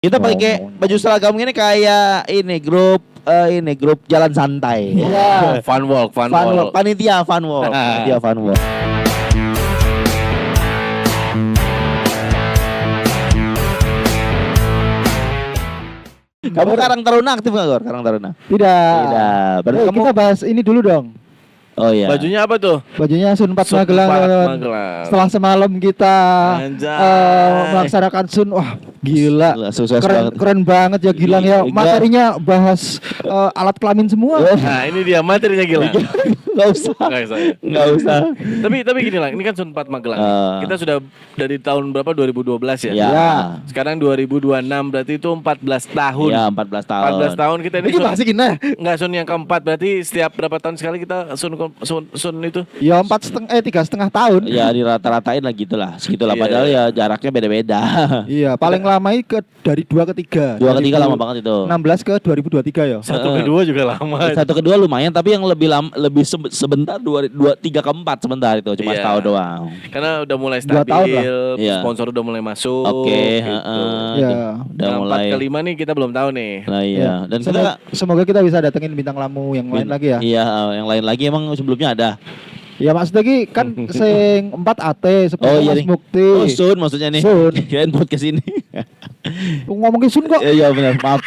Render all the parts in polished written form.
Kita pakai baju seragam ini kayak ini grup jalan santai. Iya. Fun walk. Panitia fun walk. Kamu Karang Taruna aktif nggak, Gor? Karang Taruna? Tidak. Berarti kamu Kita bahas ini dulu dong. Oh iya. Bajunya apa tuh? Bajunya Sun 4 Magelang. Setelah semalam kita melaksanakan Sun, wah gila. Sukses Keren, banget. keren banget ya Gilang ya. Materinya bahas alat kelamin semua. Nah ini dia materinya gila. Nggak usah. Tapi gini lah, ini kan Sun 4 Magelang. Kita sudah dari tahun berapa? 2012 ya. Ya. Sekarang 2026 berarti itu 14 tahun. Ya 14 tahun. 14 tahun kita ini. Ini bahas gini. Enggak Sun yang keempat, berarti setiap berapa tahun sekali kita Sun itu? Ya 3,5 tahun. Ya dirata-ratain lah gitulah, segitulah. Iya. Padahal ya jaraknya beda-beda. Iya, paling lama dari 2 ke 3. 2 ke 3 lama banget itu. 16 ke 2023 ya. Satu kedua juga lama. Satu kedua lumayan, tapi yang lebih sebentar 3 ke 4 sebentar itu cuma Iya. setahun doang. Karena udah mulai 2 tahun lah. stabil, Iya. sponsor udah mulai masuk. Oke, gitu. Ya. udah Nah, mulai. 4 ke 5 nih kita belum tahu nih. Nah iya, dan Semoga kita bisa datengin bintang tamu yang lain lagi ya. Iya, yang lain lagi emang sebelumnya ada. Ya maksudnya ki kan sing 4 AT seperti Oh iya Mas nih. Mukti. Oh Sun maksudnya nih. Sun. Kirain podcast ini. Ngomongin Sun kok. Iya benar, maaf.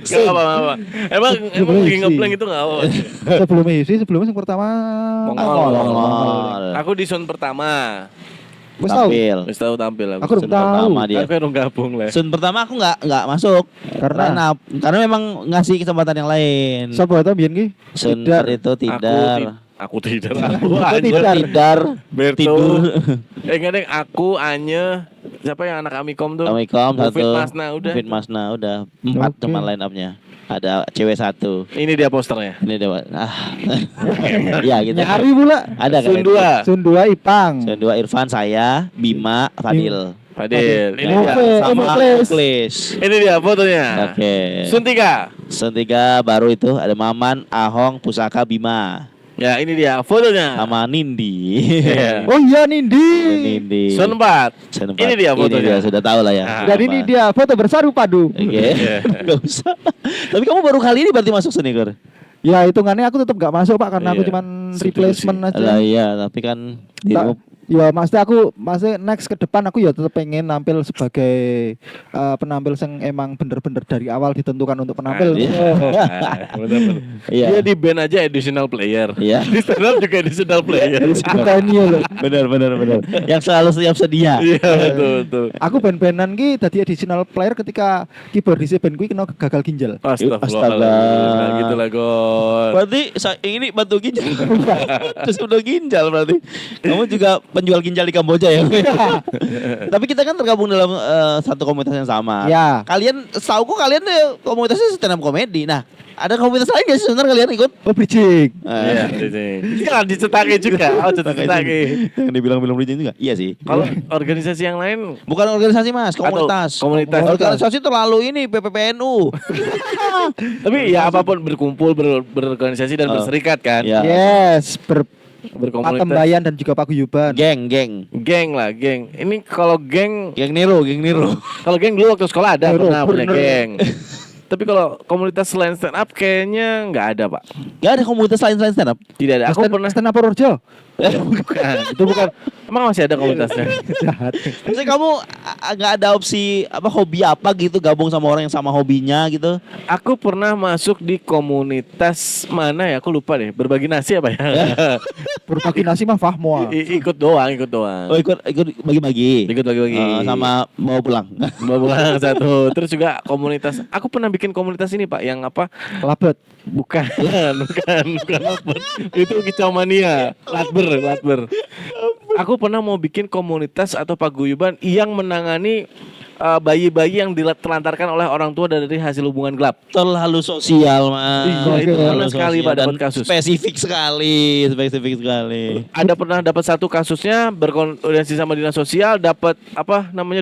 Gak apa-apa. Emang lagi ngepleng itu gak apa. Sebelumnya yang pertama Mongol. Mongol. Aku di Sun pertama. Wes tahu. Tampil. Wis tahu tampil aku. Aku Sun udah tahu. pertama dia. Aku yang gabung lah. Sun pertama aku nggak masuk karena memang ngasih kesempatan yang lain. Siapa tahu biyen ki? Sun Tidar. itu tidar. Aku tidak. Tidar. Berto. Tidur. Enggak deh, aku Anye. Siapa yang anak Amikom tuh? Amikom Mufid satu. Masna udah. Mufid Masna udah. 4 Oke. teman line up-nya. Ada cewek 1. Ini dia posternya. Ini dewa. Iya gitu. Nyari pula. Ada kan? Sun 2. Sun 2 Ipang. Sun 2 Irfan, saya, Bima, Fadil. Fadil. Ini dia. Sama Muklis. Ini dia fotonya. Oke. Sun 3. Sun 3 baru itu ada Maman, Ahong, Pusaka, Bima. Ya, ini dia fotonya. Sama Nindi. Iya. Oh iya Nindi. Nindi. Sun 4. Sun 4. Ini dia fotonya. Ini dia, sudah tahu lah ya. Nah, Dan ini dia foto bersaru padu. Oke. Iya. Gak usah. Tapi kamu baru kali ini berarti masuk seni, Gor? Ya hitungannya aku tetap gak masuk Pak karena aku Iya. cuman Substitusi. replacement aja. Lah iya, tapi kan Ya maksudnya next ke depan aku ya tetap pengen nampil sebagai penampil yang emang bener-bener dari awal ditentukan untuk penampil. Benar-benar. Iya. Dia di band aja additional player. Iya. Di stand up juga additional player. Bukannya loh. benar. Yang selalu siap sedia. Iya, betul. Aku band-bandan ki dadi additional player ketika keyboardis band kuwi kena gagal ginjal. Astaga. Astagfirullah. Gitu lah, Gon. Berarti ini bantu ginjal. Terus udah ginjal berarti. Kamu juga penjual ginjal di Kamboja ya. Tapi kita kan tergabung dalam satu komunitas yang sama. Ya. Kalian, setauku kalian komunitasnya stand up comedy. Nah, ada komunitas lain gak sih sebenarnya kalian ikut? Oh bridging. Iya, jangan dicetaki juga. Oh, cetaki. Yang dibilang-bilang bridging juga. Iya sih. Kalau organisasi yang lain Bukan organisasi Mas, komunitas. Atau komunitas. Organisasi terlalu ini PPPNU. tapi ya apapun berkumpul, berorganisasi dan berserikat kan. Ya. Yes, Berkomunitas. Patembayan dan juga paguyuban. Geng. Geng lah, geng. Ini kalau geng Geng Niro. Kalau geng dulu waktu sekolah ada Bener, pernah punya bener. geng. Tapi kalau komunitas selain stand up kayaknya nggak ada, Pak. Gak ada komunitas lain selain stand up. Tidak ada. Aku pernah stand up Purworejo. bukan. Itu bukan. Emang masih ada komunitasnya? Jahat. Maksudnya kamu nggak ada opsi hobi apa gitu gabung sama orang yang sama hobinya gitu? Aku pernah masuk di komunitas mana ya? Aku lupa deh. Berbagi nasi apa ya? Berbagi nasi mah Fahmo. Ikut doang. Oh ikut bagi-bagi. Ikut bagi-bagi. Sama mau pulang. Bawa pulang satu. Terus juga komunitas. Aku pernah bikin komunitas ini, Pak, yang apa? Labet. Bukan. Apa. Itu kicau mania. Latber. Aku pernah mau bikin komunitas atau paguyuban yang menangani bayi-bayi yang ditelantarkan oleh orang tua dari hasil hubungan gelap. Terlalu sosial Mas. Iya, itu Terlalu pernah sekali, sosial Pak, dan dapat kasus. Spesifik sekali. Ada pernah dapat satu kasusnya berkoordinasi sama dinas sosial, dapat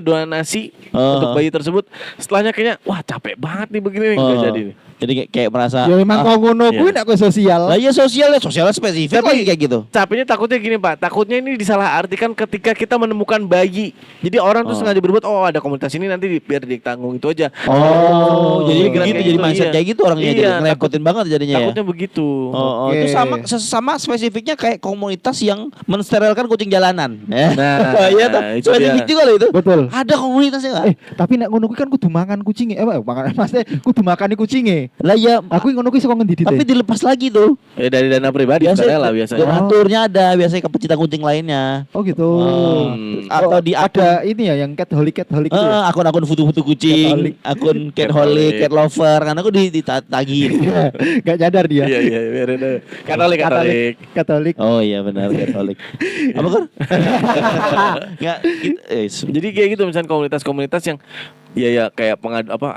donasi untuk bayi tersebut. Setelahnya kayaknya wah capek banget nih begini nih nggak jadi nih. Jadi kayak merasa Ya memang kau ngono kuwi nek kowe sosial. lah iya sosialnya spesifik Tapi lagi kayak gitu. Capeknya takutnya gini, Pak. Takutnya ini disalahartikan ketika kita menemukan bayi. Jadi orang tuh sengaja berbuat ada komunitas komunitas ini nanti biar ditanggung itu aja. Oh, jadi Pikiran begitu, kayak jadi gitu, mindset iya. kayak gitu orangnya, jadi Iya, ngerepotin banget jadinya ya. Takutnya begitu. Oh, Oke. itu sama spesifiknya kayak komunitas yang mensterilkan kucing jalanan. Nah, Iya toh, itu spesifik dia. juga loh itu. Betul. Ada komunitasnya nggak? Tapi nek ngono kuwi kan kudu mangan kucinge. Mangan maksudnya kudu makani kucinge. Lah ya, Aku ngono kuwi saka ngendi tapi Dit? dilepas lagi tuh. Dari dana pribadi sukarela biasanya. donaturnya ada, biasanya ke pecinta kucing lainnya. Oh gitu. Atau di ada ini ya yang cat holic gitu ya. akun-akun foto-foto kucing, Cataholic. akun cat holic, cat lover, karena aku ditagih. Gak nyadar dia. Iya iya biar ada. Katolik. Katolik. Oh iya benar cat holic. Apa kan? Enggak, Jadi kayak gitu misalnya komunitas-komunitas yang ya kayak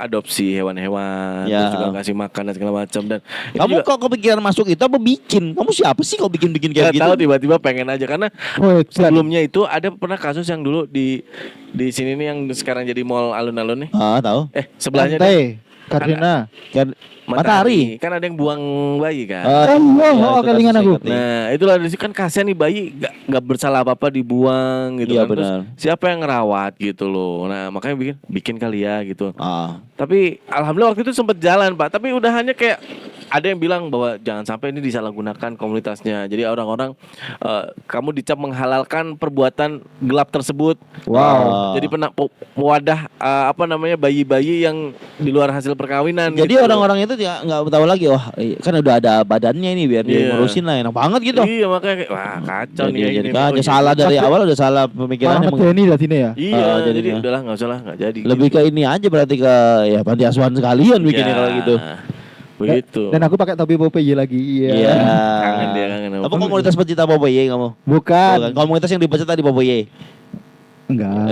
adopsi hewan-hewan, Ya. terus juga kasih makan dan segala macam dan itu kamu juga kok kepikiran masuk itu apa bikin? Kamu siapa sih kok bikin-bikin kayak nggak gitu? tahu tiba-tiba pengen aja karena Oh, sebelumnya itu ada pernah kasus yang dulu di sini nih yang sekarang jadi mall alun-alun nih. Tahu. Sebelahnya nih, Lantai, Gardena. Kan Matahari. Kan ada yang buang bayi kan. Oh, kelingan aku. Nah, itulah di situ kan kasihan nih bayi gak bersalah apa-apa dibuang gitu Iya, kan. Terus benar. siapa yang ngerawat gitu loh. Nah, makanya bikin kali ya gitu. Tapi Tapi alhamdulillah waktu itu sempat jalan, Pak. Tapi udah hanya kayak ada yang bilang bahwa jangan sampai ini disalahgunakan komunitasnya. Jadi orang-orang kamu dicap menghalalkan perbuatan gelap tersebut. Wow. Jadi wadah bayi-bayi yang di luar hasil perkawinan. jadi gitu. orang-orang itu ya nggak tahu lagi, wah kan udah ada badannya ini biar dia Iya. ngurusin lah, enak banget gitu. Iya makanya kayak wah kacau nih kayak Jadi gini. kan Oh, salah dari awal udah salah pemikirannya. Malah medeni lah dine ya. Iya, jadi jadinya. udahlah nggak usah lah, nggak jadi. Lebih ke ini aja berarti ke ya panti asuhan sekalian bikinnya Iya, kalau gitu. Begitu. Dan aku pakai topi Popeye lagi. Iya. Kangen dia, kangen. Apa komunitas pecinta Popeye kamu? Bukan. Bukan. Komunitas yang dibaca tadi Popeye. Enggak.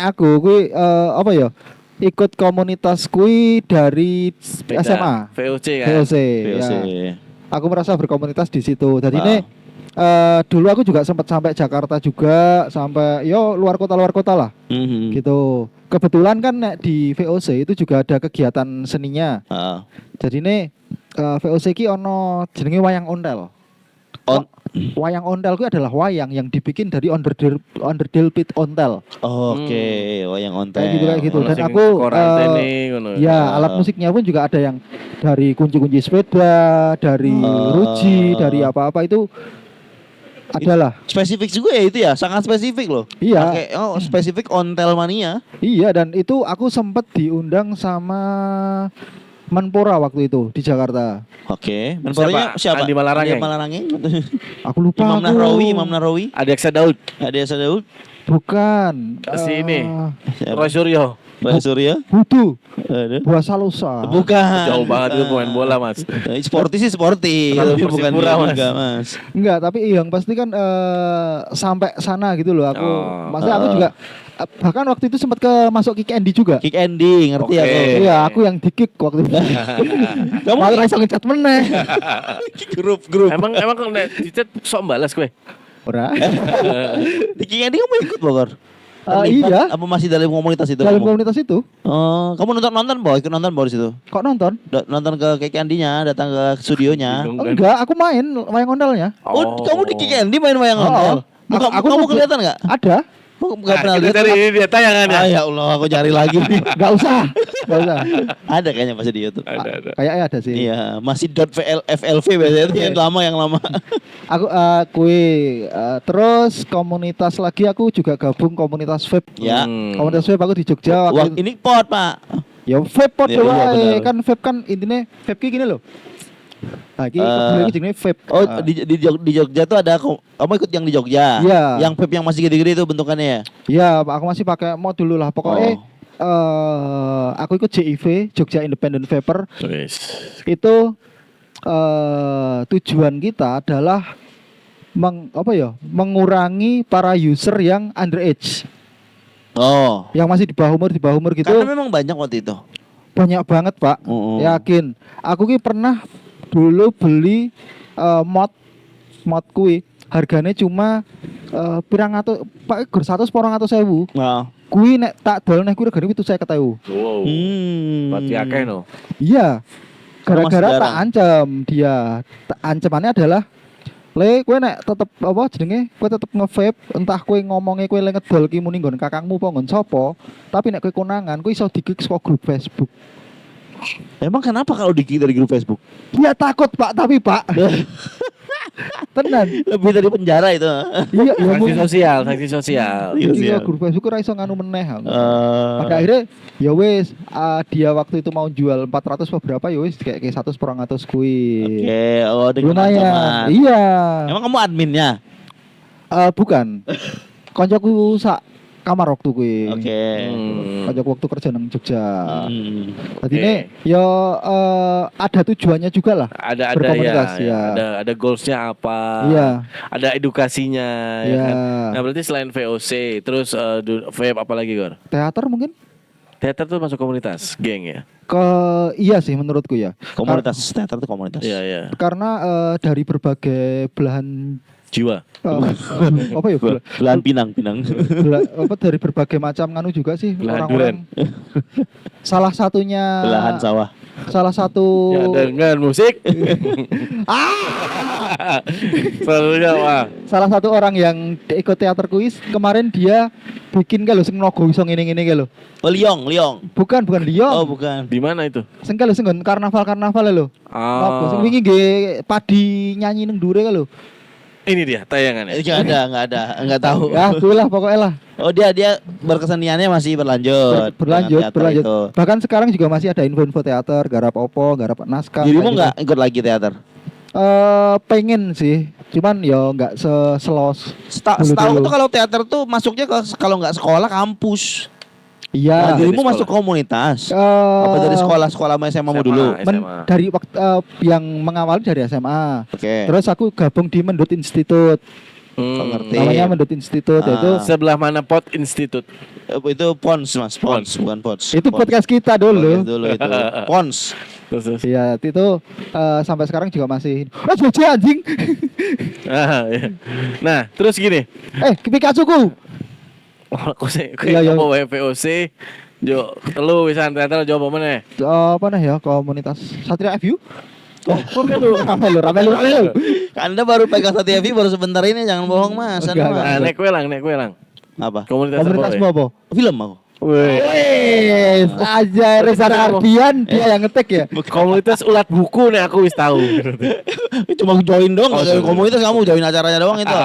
aku kui apa ya? Ikut komunitas kui dari Sepeda. SMA. VOC kan. VOC. VOC. Ya. Aku merasa berkomunitas di situ. Jadi Wow. ini dulu aku juga sempat sampai Jakarta juga, sampai luar kota lah. Mhm. Gitu. Kebetulan kan nek di VOC itu juga ada kegiatan seninya. Ah. Jadi ini VOC ki ono jenenge wayang ondel. Wayang ondel itu adalah wayang yang dibikin dari onderdil pit ontel. Oke, wayang ontel. Kayak gitu. Ono Dan sing aku korantene, ngono. ya alat musiknya pun juga ada yang dari kunci-kunci sepeda, dari ruji, dari apa-apa itu adalah. Spesifik juga ya itu ya, sangat spesifik loh. Iya. Pakai spesifik ontel mania. Iya, dan itu aku sempat diundang sama Menpora waktu itu di Jakarta. Oke, menporanya siapa? Andi Malarangeng. Andi Malarangeng. Aku lupa. Imam Nahrawi. Ada Eksa Daud, Ada Sadaud. Bukan. Si ini. Siapa? Roy Suryo. Pak Surya. Hudu. Ada. Buah Salosa. Bukan. Jauh banget itu pemain bola, Mas. Sporty sih sporty, Terlalu tapi bukan Persipura, dia Mas. juga, Mas. Enggak, tapi yang pasti kan sampai sana gitu loh aku. Oh. Maksudnya aku juga bahkan waktu itu sempat masuk Kick Andy juga. Kick Andy, ngerti Oke. aku. Iya, aku yang di-kick waktu itu. Kamu Malah rasa ngecat meneh. grup. Emang kalau nek dicet sok balas kowe. Ora. Di Kick Andy kamu ikut Bogor? Iya. Apa masih dalam komunitas itu? Dalam kamu? komunitas itu. Oh, kamu nonton Boy, ikut nonton Boy di situ. Kok nonton? Nonton ke Kick Andy-nya, datang ke studionya. Bingung kan? Enggak, aku main wayang ondalnya. Oh, kamu di Kick Andy main wayang Oh. ondel? Kamu Aku kelihatan nggak? Ada. Aku nggak pernah Kita lihat. cari ini dia tayangan ya. Ah ya Allah, aku cari lagi. Enggak usah. Enggak usah. Ada kayaknya pasti di YouTube. Ada. Kayaknya ada sih. Iya, masih .flv biasanya itu yang lama. Aku terus komunitas lagi aku juga gabung komunitas vape. Ya. Komunitas vape aku di Jogja Wah, waktu itu. ini pot, Pak. Ya vape pot Iya, iya, wae. benar. Kan vape kan intinya vape ki gini loh. Nah, iki jenenge vape. Oh, di Jogja tuh ada kamu ikut yang di Jogja. Iya. Yang vape yang masih gede-gede itu bentukannya ya. Ya, aku masih pakai mod dulu lah. Pokoknya Oh. aku ikut JIV, Jogja Independent Vapor. Wis. Itu tujuan kita adalah mengurangi para user yang underage, Oh. yang masih di bawah umur gitu. Karena memang banyak waktu itu. Banyak banget, Pak. Oh. Yakin. Aku ki pernah dulu beli mod kui harganya cuma pirang atau Pak gur 100.000. Nah. Kui nek tak dol nek kui regane 750.000. Wow. Berarti akeh no. Iya. Gara-gara Mas tak ancam dia. Ancamannya adalah Le kowe nek tetep apa jenenge? Kowe tetep nge-vape, entah kowe ngomongnya kowe le ngedol ki muni nggon kakangmu apa nggon sapa, tapi nek kowe konangan kowe iso di-kick saka grup Facebook. Emang kenapa kalau di dari grup Facebook? Dia takut, Pak, tapi Pak. Tenan. Lebih dari penjara itu. Iya, ya Sanksi mungkin sosial, sanksi sosial. Iya, iki iya. grup Facebook ora iso nganu meneh. Pada Eh, akhirnya ya wis dia waktu itu mau jual 400 apa berapa ya wis kayak 100 per 100 kuwi. Oke, oh dengan Lumayan. ancaman. Iya. Emang kamu adminnya? Bukan. Koncoku sak kamar waktu kuwi. Oke. Koncoku waktu kerja nang Jogja. Hmm. Jadi ini ya ada tujuannya juga lah. Ada Berkomunikasi, ya, ya. ada goalsnya apa? Iya. Ada edukasinya, ya Iya. kan? Nah berarti selain VOC, terus vape apa lagi Gor? Teater mungkin Teater tuh masuk komunitas, geng ya? iya sih menurutku ya. Komunitas teater itu komunitas. Iya iya. Karena dari berbagai belahan Jiwa. apa ya Belahan pinang. apa dari berbagai macam nganu juga sih Belahan orang-orang. Salah satunya Belahan sawah. salah satu Ya dengan musik. Selalunya wah. salah satu orang yang ikut teater kuis kemarin dia bikin kalau sing logo iso ngene-ngene kalau. Oh, Liong. Bukan Leo. Oh, bukan. Di mana itu? Sing kalau sing nggon karnaval lho. Logo sing Ah, wingi nggih padi nyanyi ning dure kalau. ini dia tayangannya. Enggak ada, enggak tahu. Ya, kuwi lah pokoknya lah. Oh, dia berkeseniannya masih berlanjut. Berlanjut. Dengan teater itu. Bahkan sekarang juga masih ada info-info teater, garap opo, garap naskah. Dirimu kayak enggak ikut lagi teater? gitu. Pengen sih, cuman ya enggak selos. Setahu tuh kalau teater tuh masuknya kalau nggak sekolah kampus. Iya. Nah, dirimu dari masuk komunitas. Eh, Apa dari sekolah sama SMA mu dulu? SMA. dari waktu yang mengawali dari SMA. Oke. Terus aku gabung di Mendut Institute. Ngerti. Namanya Mendut Institute Ah. itu Sebelah mana Pot Institute? Itu Pons, Mas. Pons, bukan Pons. itu Pons. podcast kita dulu. Podcast dulu itu. Pons. Terus. Iya, itu sampai sekarang juga masih. Bocah anjing. Ah, iya. Nah, terus gini. Pikachuku. Aku sih Iya, iya. apa VOC. Jo, telu wisan teater coba mana? Apa nah ya komunitas Satria FU? Oh, kok kan lu rame lu. Anda baru pegang satu TV baru sebentar ini, jangan bohong Mas. Enggak, Anda, Nah, Mas. nek kue lang. Apa? Komunitas Komunitasmu apa? apa? Film aku. Weh. Wes, aja Reza Ardian dia yang ngetek ya. Komunitas ulat buku nih aku wis tahu. Cuma join dong, Oh, sorry. komunitas kamu join acaranya doang itu.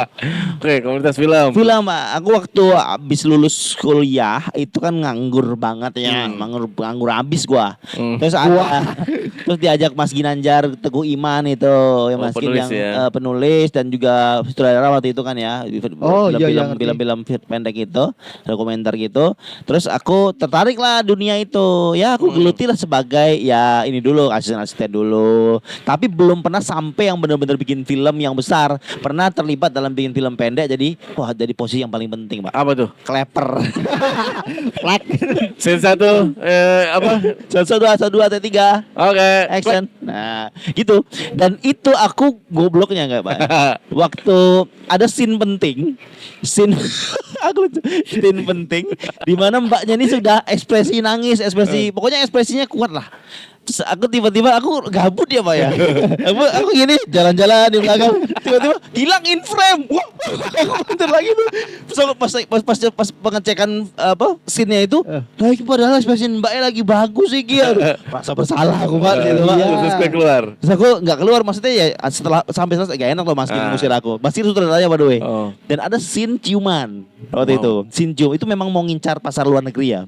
Oke, komunitas film. Film, aku waktu abis lulus kuliah itu kan nganggur banget ya, nganggur abis gua. Terus terus diajak Mas Ginanjar, Teguh Iman itu, yang Mas Gin penulis yang ya. penulis dan juga sutradara waktu itu kan ya, Oh, iya, ngerti. film-film pendek itu, dokumenter gitu. Terus aku tertarik lah dunia itu, ya aku geluti lah sebagai ya ini dulu asisten dulu, tapi belum pernah sampai yang benar-benar bikin film yang besar. Pernah terlibat dalam bikin film pendek, jadi wah jadi posisi yang paling penting Pak. Apa tuh? Kleper. Scene satu apa? Satu dua tiga. Oke. Action. Nah, gitu. Dan itu aku gobloknya enggak, Pak. Waktu ada scene penting, scene scene penting di mana mbaknya ini sudah ekspresi nangis, pokoknya ekspresinya kuat lah. Terus aku tiba-tiba aku gabut ya Pak ya. Aku gini jalan-jalan di belakang, tiba-tiba hilang in frame. Wah, bentar lagi tuh. Pas pengecekan apa scene-nya itu, lagi padahal ekspresi mbaknya lagi bagus sih Ki. Rasa bersalah aku Pak gitu Pak. Iya. Terus gue keluar. Terus aku nggak keluar, maksudnya ya setelah sampai selesai gak enak loh Mas Gin ngusir aku. Pasti sutradaranya by the way. Oh. Dan ada scene ciuman waktu Wow. itu. Scene cium itu memang mau ngincar pasar luar negeri ya.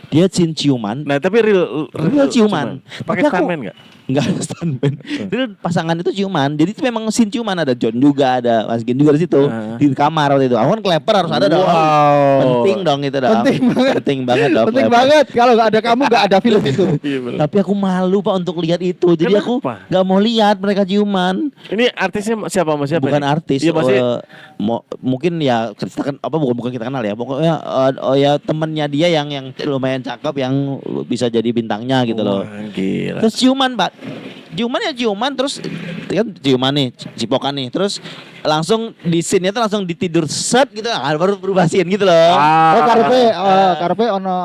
Dia scene ciuman. Nah, tapi real ciuman. Pakai Tapi aku- stuntman enggak? Enggak ada stuntman. Jadi pasangan itu ciuman. Jadi itu memang scene ciuman, ada John juga, ada Mas Gin juga di situ. Di kamar waktu itu. Aku kan kleper harus ada dong. Wow. Penting dong itu dong. Penting banget. Penting banget dong. Penting kleper. banget kalau nggak ada kamu nggak ada film itu. Iya bener. Tapi aku malu Pak untuk lihat itu. Jadi aku Kenapa? nggak mau lihat mereka ciuman. Ini artisnya siapa Mas? Siapa Bukan nih? artis, Iya masih. mungkin ya kita kan apa bukan kita kenal ya, pokoknya ya temennya dia yang lumayan cakep yang bisa jadi bintangnya gitu loh. Wah, gila. Terus ciuman Pak, ciuman ya ciuman, terus kan ciuman nih, cipokan nih. Terus langsung di scene-nya tuh langsung ditidur set gitu, baru berubah scene gitu loh. Oh, karepe ono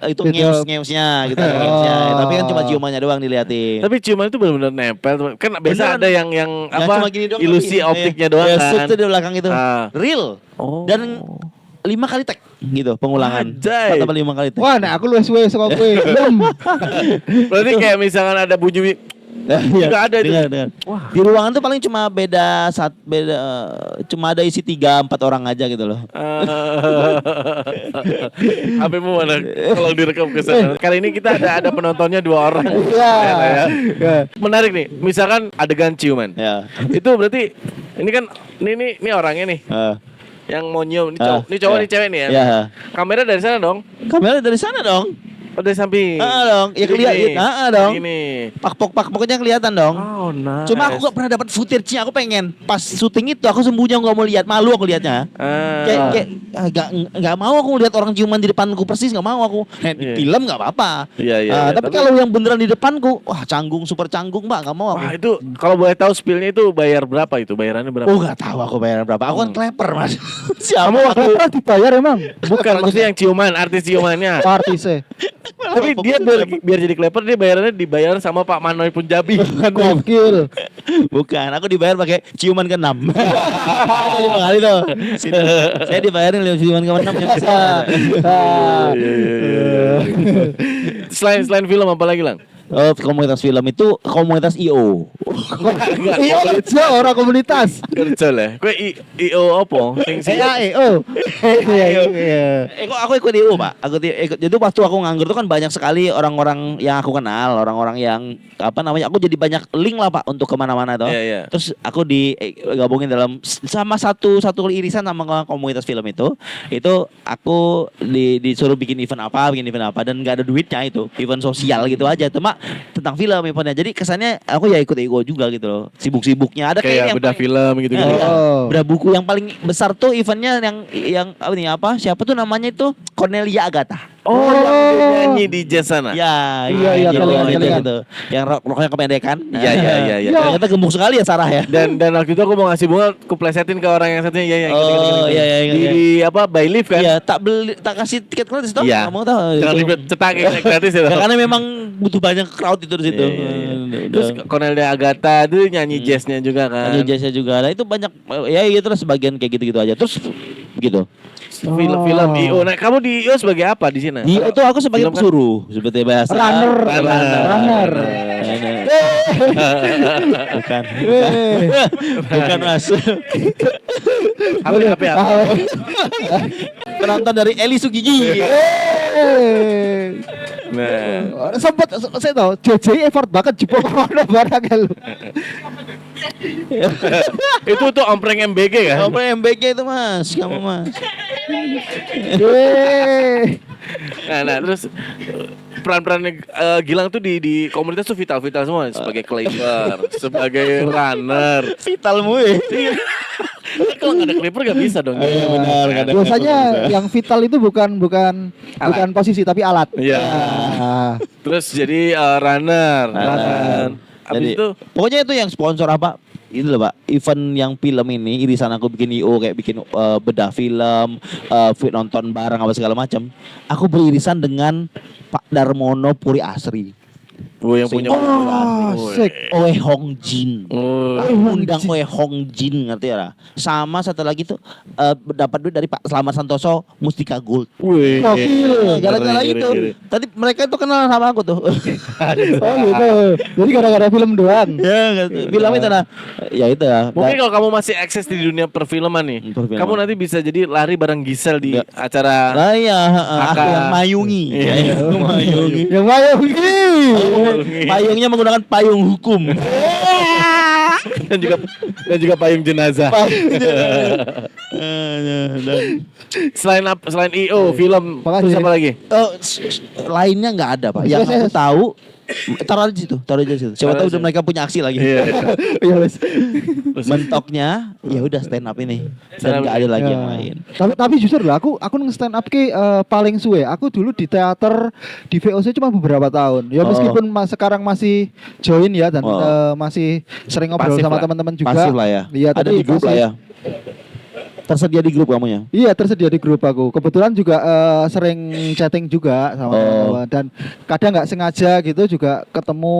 Itu beda. ngeus-ngeusnya gitu, ngeusnya. Tapi kan cuma ciumannya doang diliatin. Tapi ciuman itu benar-benar nempel. Kan biasa Beneran. ada yang Nggak apa cuma gini doang, ilusi tapi- optiknya iya. doang Ya, kan. shoot tuh di belakang itu. Ah. Real. Oh. Dan 5 kali tag gitu pengulangan. Anjay. 4 atau 5 kali tag. Wah, nah aku luwes suwe saka kowe. Belum. Berarti kayak misalkan ada bunyi nggak ada itu. Dengar. Di ruangan tuh paling cuma cuma ada isi 3-4 orang aja gitu loh. HP-mu mana kalau direkam ke sana. Kali ini kita ada penontonnya 2 orang. Iya. Ya. Menarik nih. Misalkan adegan ciuman. Ya. Itu berarti ini kan ini orangnya nih yang mau nyium. Ini cowok nih cewek nih ya. Ya. Kamera dari sana dong. Kamera dari sana dong. Oh, dari samping. Dong. Ya Gini. kelihatan. Dong. Ini. Pakpoknya kelihatan dong. Oh, nice. Cuma aku gak pernah dapat footage-nya. Aku pengen pas syuting itu aku sembunyi, aku gak mau lihat, malu aku lihatnya. Kayak gak mau aku lihat orang ciuman di depanku persis, gak mau aku. Di Iya. film gak apa-apa. Iya, iya, iya. Tapi kalau yang beneran di depanku, wah canggung, super canggung mbak, gak mau Wah, aku. itu kalau boleh tahu spillnya itu bayar berapa itu? Bayarannya berapa? Oh gak tahu aku bayaran berapa. Aku kan kleper mas. Kamu Siapa? pernah dibayar emang? Bukan, maksudnya yang ciuman, artis ciumannya. Artisnya. Tapi dia biar jadi kleper dia bayarannya dibayar sama Pak Manoy Punjabi. Gokil. Bukan, aku dibayar pakai ciuman ke-6. 5 kali tuh. Saya dibayarin ciuman ke-6 ya. Selain film apa lagi, Lang? Oh, komunitas film itu komunitas IO. Iya, aja orang komunitas. Kerja lah. Kowe IO opo? Sing EAEO. Iya. Kok aku ikut IO, Pak? Aku ikut. Jadi waktu aku nganggur tuh kan banyak sekali orang-orang yang aku kenal, orang-orang yang apa namanya? Aku jadi banyak link lah, Pak, untuk kemana-mana tuh. Iya, iya. Terus aku digabungin dalam sama satu irisan sama komunitas film itu. Itu aku disuruh bikin event apa dan nggak ada duitnya itu. Event sosial gitu aja. Cuma tentang film eventnya. Jadi kesannya aku ya ikut IO juga gitu loh. Sibuk-sibuknya ada kayak yang bedah paling- film gitu-gitu. Iya. Oh. Bedah buku yang paling besar tuh eventnya yang apa nih apa? Siapa tuh namanya itu? Cornelia Agatha. Oh, yang dia nyanyi di jazz sana. Ya, Iya, gitu, kelingan, itu kelingan. gitu. Yang roknya kependekan. Iya, iya. Ternyata gemuk sekali ya Sarah ya. Dan waktu itu aku mau ngasih bunga, aku plesetin ke orang yang satunya. Iya, Oh, iya, iya, iya. Di apa? By Live kan? Iya, tak kasih tiket gratis toh? Iya. Nggak mau tahu. Jangan Itu. ribet cetak gratis ya. Ya, karena memang butuh banyak crowd itu di situ. Iya. Terus Cornelia Agatha itu nyanyi jazznya juga kan. Ada jasa juga. Nah, itu banyak ya itu lah sebagian kayak gitu-gitu aja. Terus gitu. Film IO. Nah, kamu di IO sebagai apa di sini? Di itu aku sebagai Film kan? pesuruh seperti bahasa. Runner. Bukan. Bukan Mas. Apa? Penonton dari Eli Sugigi. Nah, Sempat saya tahu JJ effort banget jebol ono barang lu. itu tuh ompreng MBG kan? Apa MBG itu Mas? Kamu Mas. Nah, terus peran-peran Gilang tuh di komunitas tuh vital semua sebagai cleaver, sebagai runner. Vitalmu ya. Kalau nggak ada clipper nggak bisa dong. Benar, nggak ada. Biasanya yang vital itu bukan posisi tapi alat. Iya. Ah. Terus jadi runner. Habis Jadi, itu pokoknya itu yang sponsor apa? Itu loh Pak, event yang film ini irisan aku bikin IO kayak bikin bedah film, nonton bareng apa segala macam. Aku beririsan dengan Pak Darmono Puri Asri. gue yang punya. Sik. Oe Hong Jin. Oh. Aku undang Oe Hong Jin, ngerti ya? Sama satu lagi tuh dapat duit dari Pak Slamet Santoso Mustika Gold. Wih. Gara-gara Keren, itu. keren. Tadi mereka itu kenal sama aku tuh. Oh gitu. Jadi gara-gara film doang. Ya, film itu nah. Ya itu ya. Mungkin kalau kamu masih akses di dunia perfilman nih, Perfilman. kamu nanti bisa jadi lari bareng Gisel di Ya. acara. Nah iya, aku Aka. yang mayungi. Iya. Mayungi. Yang mayungi. Payungnya menggunakan payung hukum. dan juga payung jenazah. Selain IO, film, Makasih. terus apa lagi? Lainnya nggak ada Pak. Yang Yes. aku tahu Taruh aja situ, taruh aja situ. Siapa Taruh tahu aja. udah mereka punya aksi lagi. Iya. Iya wes. Mentoknya ya udah stand up ini Stand dan up nggak ada ini. lagi Ya. yang lain. Tapi jujur loh, aku neng stand up ke paling suwe. Aku dulu di teater di VOC cuma beberapa tahun. Ya Oh. meskipun sekarang masih join ya dan Oh. masih sering ngobrol Pasif sama lah. teman-teman juga. Pasif lah ya. Iya, Ada tapi di grup lah masih- ya. Tersedia di grup kamu ya. Iya tersedia di grup aku. Kebetulan juga sering chatting juga sama Oh. teman-teman dan kadang nggak sengaja gitu juga ketemu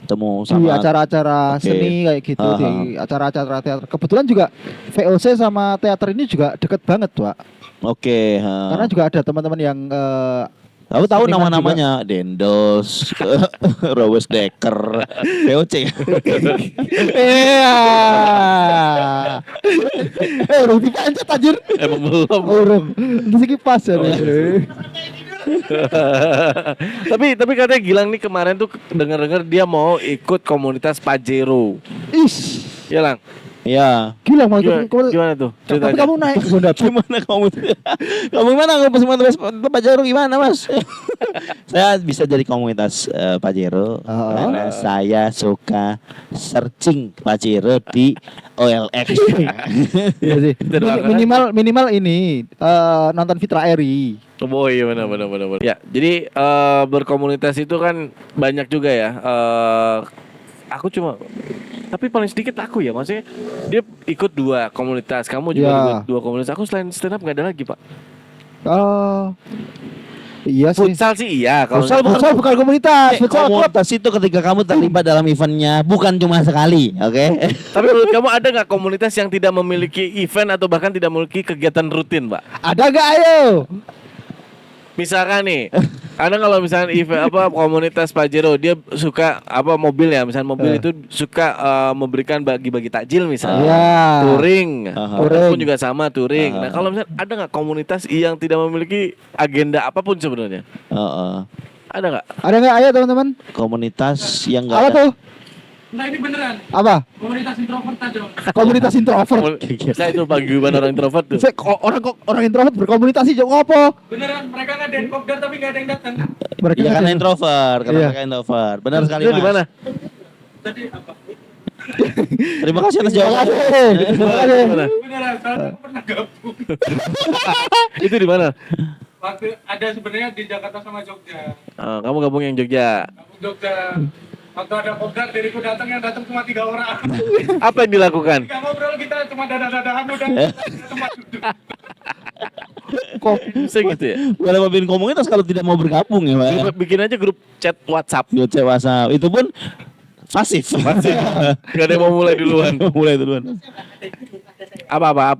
Ketemu di sama acara-acara Oke. seni kayak gitu Aha. di acara-acara teater. Kebetulan juga VOC sama teater ini juga deket banget, Pak. Oke, Karena juga ada teman-teman yang aku tahu seniman nama-namanya Dendos, Rowes Decker, POC. Iya. Urung dipencet anjir. Emang belum. Urung. Terus iki pas ya. tapi katanya Gilang nih kemarin tuh dengar-dengar dia mau ikut komunitas Pajero. Is. Ya Lang. Ya. Gila mau Gimana, ikut. gimana tuh? Tapi Ceritanya. kamu naik Honda Beat. Gimana kamu? Kamu gimana kamu Pajero gimana, Mas? Saya bisa jadi komunitas Pajero karena saya suka searching Pajero di OLX. Iya sih. Kita doakan Minimal ini nonton Fitra Eri. Oh iya benar. Ya, jadi berkomunitas itu kan banyak juga ya. Aku cuma tapi paling sedikit aku ya, maksudnya dia ikut 2 komunitas, kamu juga Ya. ikut 2 komunitas. Aku selain stand up nggak ada lagi, Pak. Iya sih. Futsal sih iya, kalau Futsal bukan komunitas. Futsal klub. Komunitas itu ketika kamu terlibat dalam eventnya bukan cuma sekali, oke? tapi menurut kamu ada nggak komunitas yang tidak memiliki event atau bahkan tidak memiliki kegiatan rutin, Pak? Ada gak ayo? Misalkan nih, ada kalau misalnya event apa komunitas Pajero dia suka apa mobil ya, misalnya mobil itu suka memberikan bagi-bagi takjil misalnya. Iya. Touring, Aha. motor pun juga sama touring. Aha. Nah kalau misalnya ada nggak komunitas yang tidak memiliki agenda apapun sebenarnya? Heeh. Ada nggak? Ada gak ayo teman-teman? Komunitas yang Apa enggak ada. tuh? Nah ini beneran Apa? komunitas introvert aja. Komunitas introvert. Saya itu paguyuban orang introvert tuh. Orang introvert berkomunikasi jauh apa? Beneran mereka ngadain kopdar tapi nggak ada yang datang. Mereka Iya karena ada- introvert, karena Iya. mereka introvert. Benar sekali, Itu Mas. di mana? Tadi apa? Terima kasih atas Terima jawabannya. kasih. Terima kasih. Di mana? Beneran soalnya aku pernah gabung. Itu di mana? Waktu ada sebenarnya di Jakarta sama Jogja. Kamu gabung yang Jogja. Gabung Jogja. Waktu ada kopdar diriku datang yang datang cuma 3 orang. Apa yang dilakukan? Gak ngobrol kita cuma dadah-dadahan udah tempat duduk. Kok Bisa gitu ya? Bukan apa bikin komunitas kalau tidak mau bergabung ya, Pak. Bikin aja grup chat WhatsApp. Grup chat WhatsApp itu pun pasif. Gak ada yang mau mulai duluan. Mulai duluan. Apa?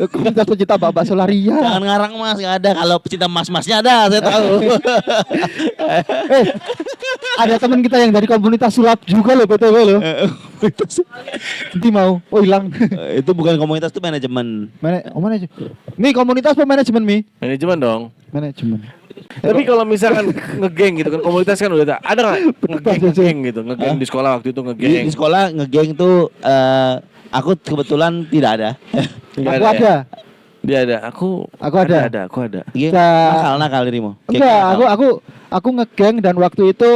komunitas pecinta Bapak Solaria. Jangan ngarang Mas, nggak ada. Kalau pecinta mas-masnya ada, saya tahu. Ada teman kita yang dari komunitas sulap juga loh BTW loh. Nanti mau. Oh hilang. Itu bukan komunitas, itu manajemen. Manajemen. Mi komunitas apa manajemen Mi? Manajemen dong. Manajemen. Tapi kalau misalkan ngegeng gitu kan komunitas kan udah ada nggak ngegeng gitu ngegeng di sekolah waktu itu ngegeng. Di sekolah ngegeng tuh aku kebetulan tidak ada. Nggak Aku ya? ada. Dia ada. Aku ada. Aku ada. Iya, Sa- nakal dirimu. Geng Enggak, nakal. aku ngegeng dan waktu itu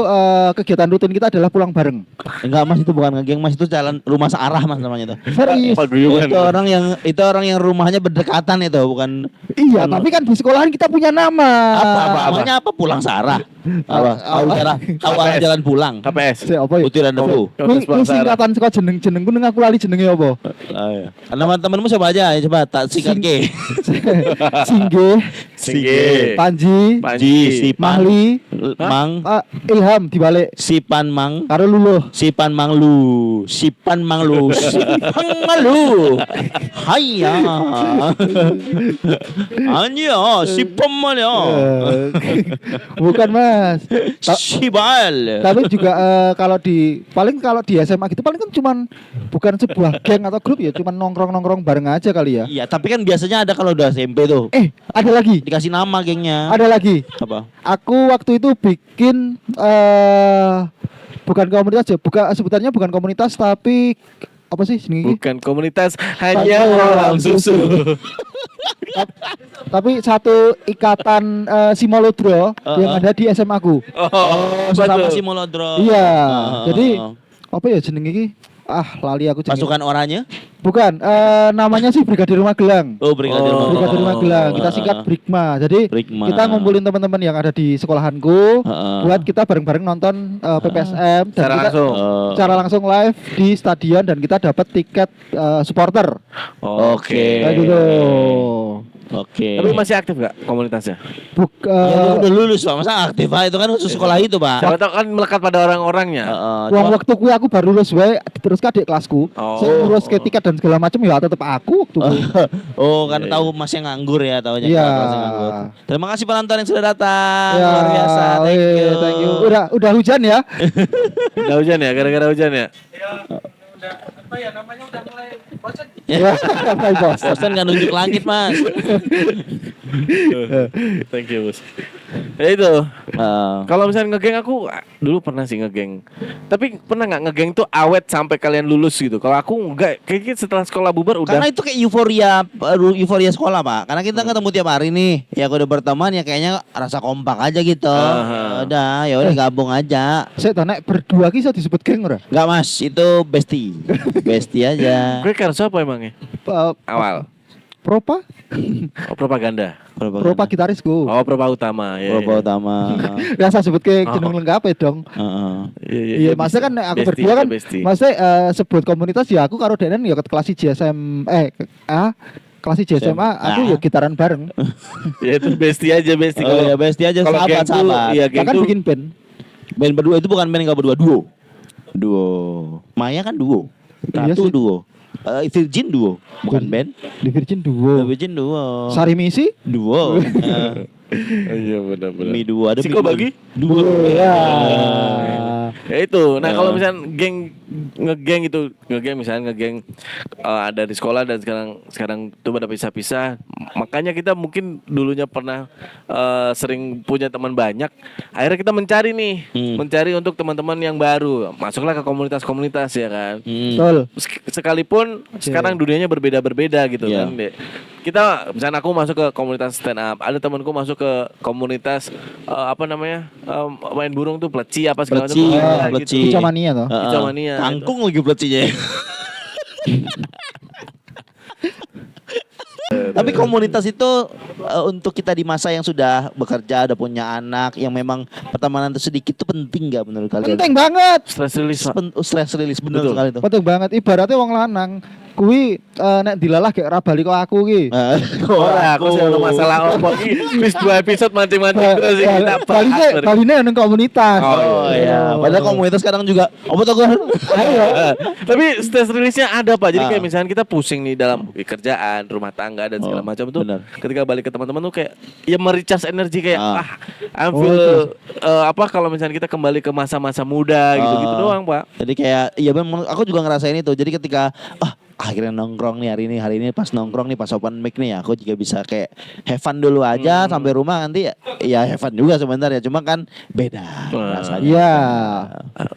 kegiatan rutin kita adalah pulang bareng. Enggak Mas, itu bukan ngegeng Mas, itu jalan rumah searah Mas namanya tuh. Serius. Paguyuban. Itu orang yang rumahnya berdekatan itu, bukan Iya, tapi kan di sekolahan kita punya nama. Apa? namanya apa? Pulang searah. Tahu arah jalan pulang. KPS. Si apa ya? Butiran debu. Ini singkatan saka jeneng-jenengku neng aku lali jenenge apa? Nama temanmu siapa aja? Coba tak singkat ke. Singge, Singge. Panji, Ji, Sipan, Mahli, Mang, Ilham dibalik Sipan Mang, karo Luluh. Sipan Manglu, Sipan Manglu, Sipan Manglu. Hayya. Anya, Sipan Manglu. Bukan Mas. Sibal. Tapi juga kalau di SMA gitu paling kan cuman bukan sebuah geng atau grup ya, cuman nongkrong-nongkrong bareng aja kali ya. Iya, tapi kan biasanya ada kalau udah SMP tuh. Ada lagi. Dikasih nama gengnya. Ada lagi. Apa? Aku waktu itu bikin bukan komunitas ya, sebutannya bukan komunitas tapi apa sih jenenge iki? Bukan komunitas hanya orang susu. Tapi satu ikatan Simolodro yang ada di SMA ku. Oh, Sama betul. si Molodro. Iya. Ah, Jadi ah, ah. apa ya jenenge iki? Lali aku jenenge. Pasukan oranye. Bukan, namanya sih Brigadir Magelang. Oh, Brigadir Oh. Brigadir Magelang. Kita Ah, singkat ah. Brigma. Jadi Brigma. kita ngumpulin teman-teman yang ada di sekolahanku Ah, ah. buat kita bareng-bareng nonton PPSM dan Secara kita langsung. secara langsung live di stadion dan kita dapat tiket supporter. Oke. Kayak gitu. Oke. Tapi masih aktif nggak komunitasnya? Ya, udah lulus Pak, masa aktif Pak? Itu kan khusus sekolah itu Pak. Siapa tahu kan melekat pada orang-orangnya. Uang waktu kuwi aku baru lulus wae terus adik kelasku. Oh. Saya ngurus ke tiket dan segala macam ya tetap aku waktu kuwi. Oh, kan Iya, tahu Mas yang nganggur ya, tahunya Iya. kelasnya nganggur. Terima kasih penonton yang sudah datang. Ya, Luar biasa. Thank you. Udah hujan ya? Udah hujan ya, gara-gara hujan ya. Ya, udah apa ya namanya udah mulai bosan. Ya, baik, Bos. Bosan nggak nunjuk langit Mas. Thank you, Bos. Ya itu. Eh, Kalau misalnya ngegeng aku dulu pernah sih ngegeng. Tapi pernah nggak ngegeng tuh awet sampai kalian lulus gitu? Kalau aku enggak, kayaknya setelah sekolah bubar udah. Karena itu kayak euforia sekolah Pak. Karena kita ketemu tiap hari nih. Ya aku udah berteman ya kayaknya rasa kompak aja gitu. Aha. Ya udah gabung aja. Saya tanya berdua ki iso disebut geng ora? Enggak Mas, itu bestie. Bestie aja. Gue karena apa emangnya? Awal. Propa? Oh, propaganda. Propa gitarisku. Oh, propa utama. Ya, Propa ya. utama. Biasa sebut ke Oh. jeneng lengkap ya dong. Heeh. Iya, maksudnya kan aku Bestie, berdua kan, bestie. maksudnya sebut komunitas ya aku karo Denen ya ke kelas JSM kelas JSMA aku ya gitaran bareng. Ya itu bestie aja, bestie. Oh ya bestie aja, kalau geng tuh, sahabat-sahabat. iya Kita geng kan tuh bikin band. Band berdua itu bukan band yang berdua, duo. Duo. Maya kan duo. Iya Ratu sih. duo. Virgin duo, bukan band. Di Virgin duo. Virgin duo. Sari Misi? Duo. Iya benar-benar. Mi duo ada. Siko bagi? Duo. Ya. Ya itu. Nah, Ya. kalau misalnya ngegeng itu, ngegeng ada di sekolah dan sekarang tuh pada pisah-pisah. Makanya kita mungkin dulunya pernah sering punya teman banyak. Akhirnya kita mencari nih, mencari untuk teman-teman yang baru. Masuklah ke komunitas-komunitas ya kan. Betul. Sekalipun sekarang dunianya berbeda-berbeda gitu Iya. kan. Kita misalnya aku masuk ke komunitas stand up, ada temanku masuk ke komunitas main burung tuh pleci apa segala macam. Pleci, Nah, pleci. gitu. Kicamania toh. Kicamania. Kangkung lagi plecinya. Tapi komunitas itu untuk kita di masa yang sudah bekerja, udah punya anak, yang memang pertemanan itu sedikit itu penting nggak menurut kalian? Penting banget. Stress release, Pak. Stress release bener Betul. sekali tuh. Penting banget ibaratnya wong lanang kuwi nek dilalah kayak ora bali kok aku ki. Ora, aku sih ono masalah opo iki. Wis 2 episode mancing-mancing terus iki kita bahas. Baline nang komunitas. Oh iya, padahal komunitas kadang juga apa tuh Tapi stress release-nya ada Pak. Jadi kayak misalnya kita pusing nih dalam kerjaan, rumah tangga dan segala macam tuh. benar. Ketika balik ke teman-teman tuh kayak ya merecharge energi kayak I'm Oh, feel kalau misalnya kita kembali ke masa-masa muda gitu-gitu doang, Pak. Jadi kayak iya memang aku juga ngerasain itu. Jadi ketika akhirnya nongkrong nih hari ini pas nongkrong nih pas open mic nih aku juga bisa kayak have fun dulu aja sampai rumah nanti ya have fun juga sebenarnya cuma kan beda rasanya. Iya.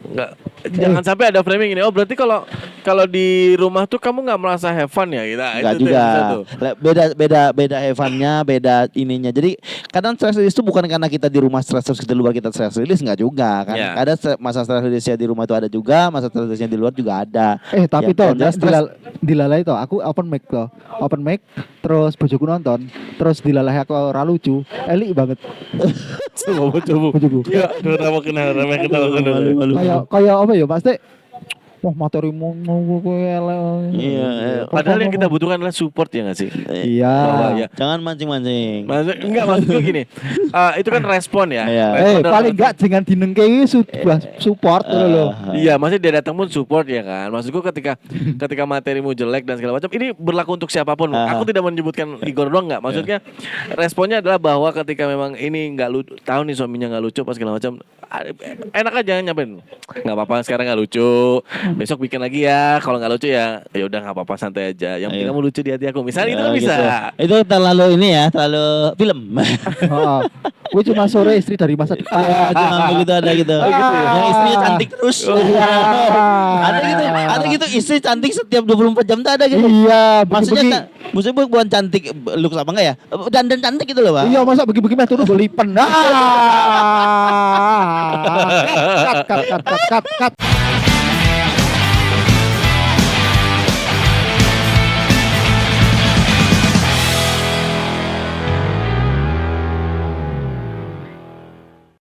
Enggak, jangan sampai ada framing ini. Oh, berarti kalau di rumah tuh kamu nggak merasa have fun ya kita? Enggak Itu tuh juga. yang satu. Beda have fun-nya, beda ininya. Jadi kadang stress release itu bukan karena kita di rumah stress terus kita luar kita stress release enggak juga kan. Ya. Ada masa stress release-nya di rumah itu ada juga, masa stress release-nya di luar juga ada. Tapi Ya, toh yang jelas dilalai toh aku open mic toh. Open mic terus bojoku nonton, terus dilalai aku ora lucu. Elik banget Coba. bojoku. Ya, rame kenal. malu. Kayak apa ya pasti wah materimu Iya, Padahal yang kita butuhkan adalah support ya nggak sih? Iya. Bahwa ya. Jangan mancing-mancing. Maksudku gini, itu kan respon ya. Iya. Respon dalam Paling enggak dengan dinengke iki support loh. Iya, maksudnya dia datang pun support ya kan. Maksudku ketika materimu jelek dan segala macam, ini berlaku untuk siapapun. Aku tidak menyebutkan Igor doang nggak. Maksudnya responnya adalah bahwa ketika memang ini nggak lucu, tahu nih suaminya nggak lucu pas segala macam, enak aja nyampein. Nggak apa-apa sekarang nggak lucu. Besok bikin lagi ya. Kalau nggak lucu ya udah nggak apa-apa, santai aja. Yang penting Ayo. kamu lucu di hati aku. Misalnya itu Ya, kan bisa. gitu. Itu terlalu ini ya, terlalu film. Heeh. Gue cuma sore istri dari masa depan. Cuma begitu ada gitu. Oh, gitu ya? Yang istrinya cantik terus. Ada gitu istri cantik setiap 24 jam tuh ada gitu. Iya, Maksudnya maksudnya bukan cantik look apa enggak ya? Dandan cantik gitu loh, Pak. iya masa bagi-bagi meh turun belipen. Cut.